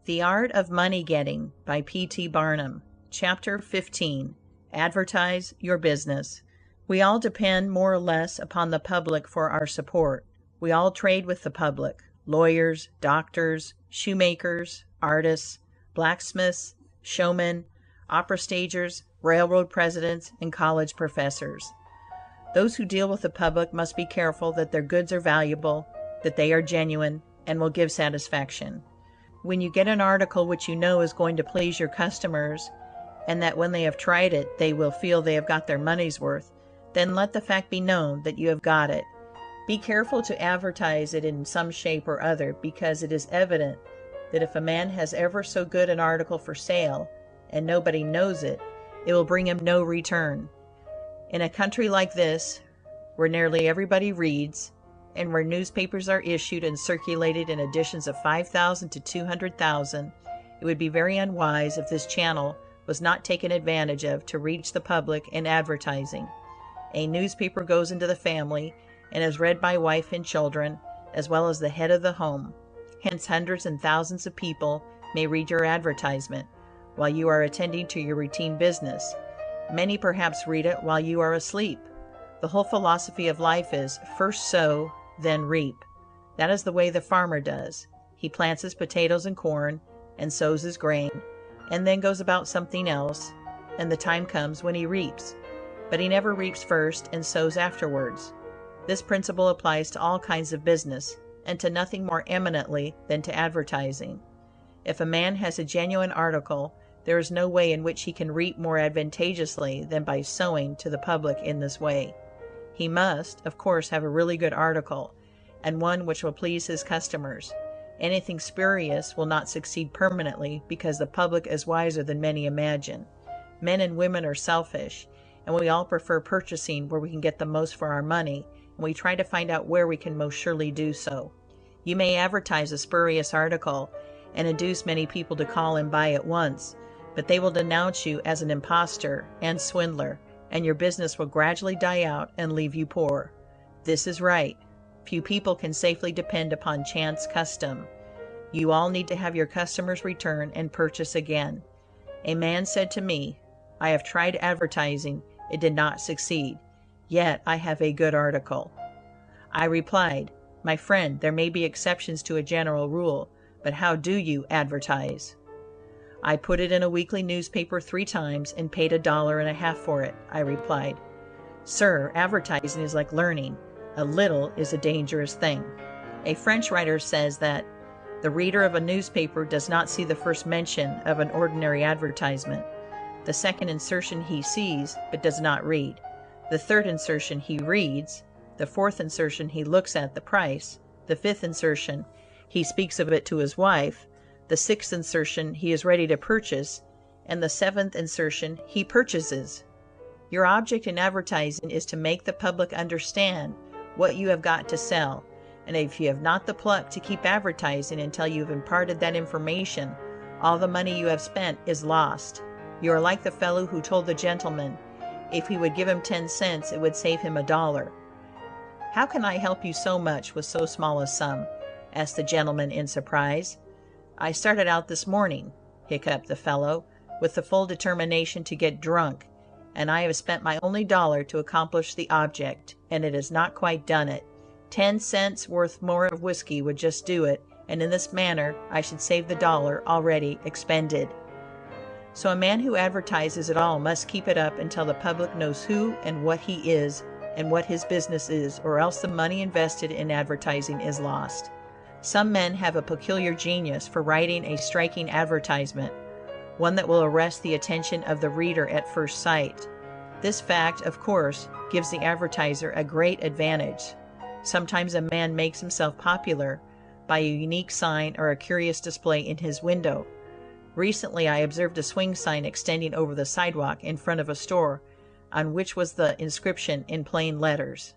The Art of Money Getting by P.T. Barnum. Chapter 15. Advertise Your Business. We all depend more or less upon the public for our support. We all trade with the public: lawyers, doctors, shoemakers, artists, blacksmiths, showmen, opera stagers, railroad presidents, and college professors. Those who deal with the public must be careful that their goods are valuable, that they are genuine, and will give satisfaction. When you get an article which you know is going to please your customers, and that when they have tried it they will feel they have got their money's worth, then let the fact be known that you have got it. Be careful to advertise it in some shape or other, because it is evident that if a man has ever so good an article for sale, and nobody knows it, it will bring him no return. In a country like this, where nearly everybody reads, and where newspapers are issued and circulated in editions of 5,000 to 200,000, it would be very unwise if this channel was not taken advantage of to reach the public in advertising. A newspaper goes into the family and is read by wife and children, as well as the head of the home. Hence hundreds and thousands of people may read your advertisement while you are attending to your routine business. Many perhaps read it while you are asleep. The whole philosophy of life is first sow, then reap. That is the way the farmer does. He plants his potatoes and corn, and sows his grain, and then goes about something else, and the time comes when he reaps. But he never reaps first and sows afterwards. This principle applies to all kinds of business, and to nothing more eminently than to advertising. If a man has a genuine article, there is no way in which he can reap more advantageously than by sowing to the public in this way. He must, of course, have a really good article, and one which will please his customers. Anything spurious will not succeed permanently, because the public is wiser than many imagine. Men and women are selfish, and we all prefer purchasing where we can get the most for our money, and we try to find out where we can most surely do so. You may advertise a spurious article and induce many people to call and buy at once, but they will denounce you as an impostor and swindler, and your business will gradually die out and leave you poor. This is right. Few people can safely depend upon chance custom. You all need to have your customers return and purchase again. A man said to me, "I have tried advertising. It did not succeed. Yet I have a good article." I replied, "My friend, there may be exceptions to a general rule, but how do you advertise?" "I put it in a weekly newspaper 3 times and paid $1.50 for it," I replied. "Sir, advertising is like learning. A little is a dangerous thing." A French writer says that the reader of a newspaper does not see the first mention of an ordinary advertisement. The second insertion he sees, but does not read. The third insertion he reads. The fourth insertion he looks at the price. The fifth insertion he speaks of it to his wife. The sixth insertion he is ready to purchase, and the seventh insertion he purchases. Your object in advertising is to make the public understand what you have got to sell, and if you have not the pluck to keep advertising until you have imparted that information, all the money you have spent is lost. You are like the fellow who told the gentleman if he would give him 10 cents it would save him $1. "How can I help you so much with so small a sum?" asked the gentleman in surprise. "I started out this morning," hiccuped the fellow, "with the full determination to get drunk, and I have spent my only $1 to accomplish the object, and it has not quite done it. 10 cents worth more of whiskey would just do it, and in this manner I should save the $1 already expended." So a man who advertises at all must keep it up until the public knows who and what he is and what his business is, or else the money invested in advertising is lost. Some men have a peculiar genius for writing a striking advertisement, one that will arrest the attention of the reader at first sight. This fact, of course, gives the advertiser a great advantage. Sometimes a man makes himself popular by a unique sign or a curious display in his window. Recently I observed a swing sign extending over the sidewalk in front of a store, on which was the inscription in plain letters,